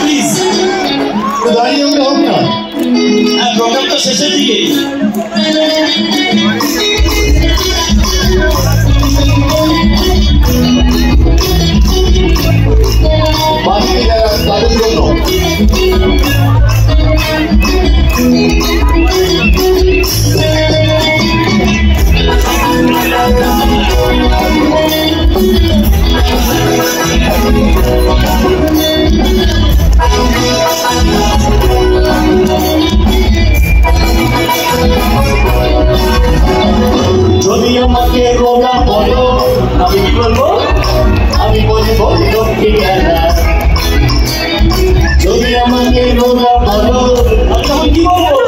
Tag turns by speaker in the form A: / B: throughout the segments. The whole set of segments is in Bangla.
A: প্লিজ
B: দাঁড়িয়ে আমরা হোক না।
A: হ্যাঁ, প্রোগ্রাম তো শেষের দিকে।
B: বাকি যারা তাদের জন্য
A: যদি আমাকে রোগা বলো আমি কি বলবো? আমি বলবো লক্ষ্মী খেলা। যদি আমাকে রোগা বলো আমি কি বলবো?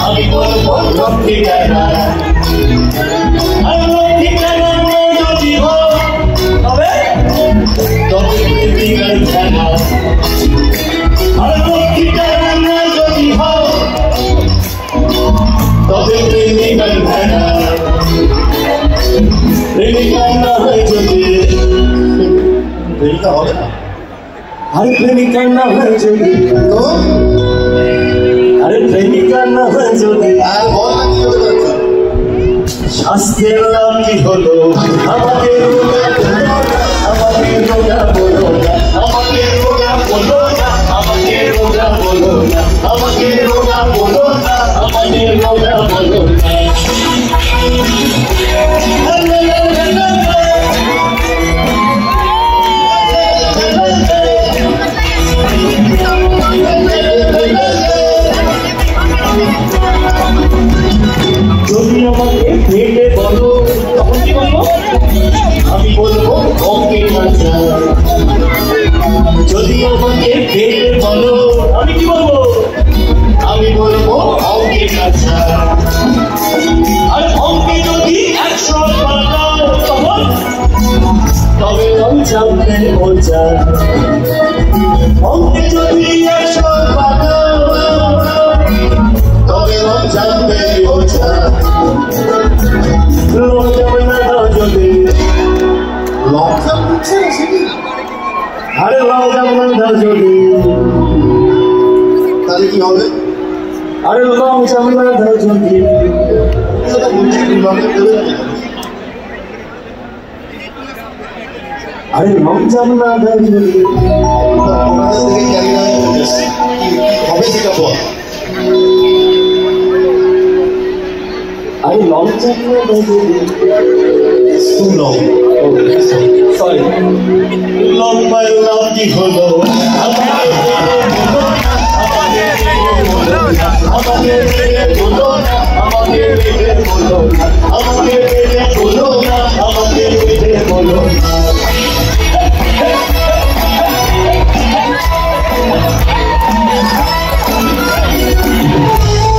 A: আমি বলবো লক্ষ্মী খেলা। আর লক্ষ্মী খেলা যদি হয় তবে প্রেমিকার খেলা। আর লক্ষ্মী খেলা যদি হয় তবে প্রেমিকার খেলা। প্রেমিকা না হয় যদি
B: প্রেমিকা হবে না
A: আরে প্রেমিকা না হয় যদি
B: তো
A: আরে প্রেমিকা না হয় যদি
B: আর বল না কি হবে যাচ্ছে
A: শাস্তির নাম কি হলো? আমাকে রোগা বলো না, আমাকে রোগা বলো না, আমাকে রোগা বলো না, আমাকে রোগা বলো না, আমাকে রোগা বলো না, আমাকে রোগা বলো না। যদি আমাকে পেটে বলো তখন কি বলবো? আমি বলবো অঙ্কে নাচা। যদি আমাকে পেটে বলো আমি কি বলবো? আমি বলবো অঙ্কে নাচা। আর অঙ্কে যদি 100 পাঠাও তখন তবে আমি জানতে বোঝা। অঙ্কে যদি 100 পাঠাও তবে আমি জানতে বোঝা। লোক যাবে না যদি
B: লঙ্কা বুঝছে না সেদিন
A: আরে লোক যাবে না যদি
B: তাহলে কি হবে
A: আরে লোক যাবে না যদি
B: এটা বুঝছি লঙ্কা দেবে না
A: আরে লোক যাবে না যদি
B: ওনাদের থেকে ক্যারি হবে সেটা বল
A: আরে লোক যাবে না যদি
B: too long
A: সরি লং মাই লাভ কি হলো? আমাকে বলো না, আমাকে বলো না, আমাকে বলো না, আমাকে বলো না, আমাকে বলো না।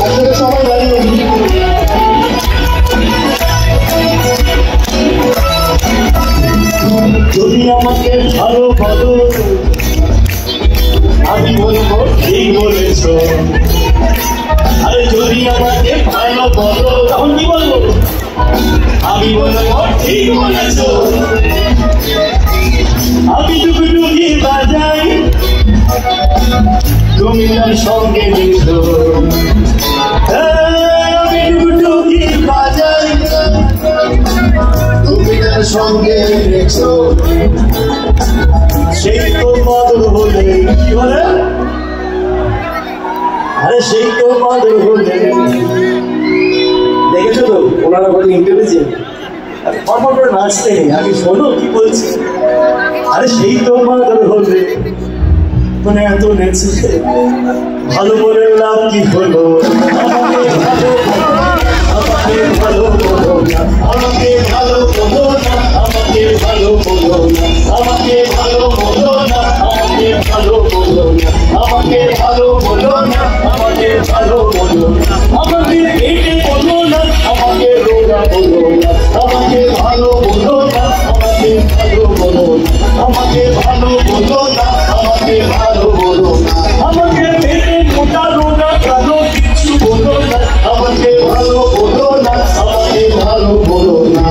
B: আসলে সবাই দাঁড়িয়ে
A: যদি আমাকে ভালো বলো আমি বলবো ঠিক বলেছ। আরে যদি আমাকে ভালো বলো তখন কি বলবো? আমি বলবো ঠিক বলেছ। আমি টুকুটুকি বাজাই তুমি তার সঙ্গে মিশো। আমি টুকুটুকি বাজাই
B: তুমি তার সঙ্গে রেখছো
A: সেই তো মাদুর হলে কি বলে? আরে সেই তো মাদুর হলে দেখেছো তো ওনারা বলে ইন্টেলিজেন্ট ফরফর করে নাচতে নেই। আমি শোনো কি বলছি। আরে সেই তো মাদুর হলে মানে এত নেচে ভালো করে লাভ কি হলো? আমাকে ভালো বলো না, আমাকে ভালো বলো না, আমাকে ভালো বলো না, আমাকে ভালো বলো না, আমাকে ভালো বলো না, আমাকে ভালো বলো না, আমাকে ভালো বলো না, আমাকে পেটে বলো না, আমাকে রোগা বলো না, আমাকে ভালো বলো না, আমাকে ভালো বলো না, আমাকে ভালো বলো না, আমাকে ভালো বলো না, আমাকে পেটে মোটা রোগা কালো কিছু বলো না, আমাকে ভালো বলো না, আমাকে ভালো বলো না।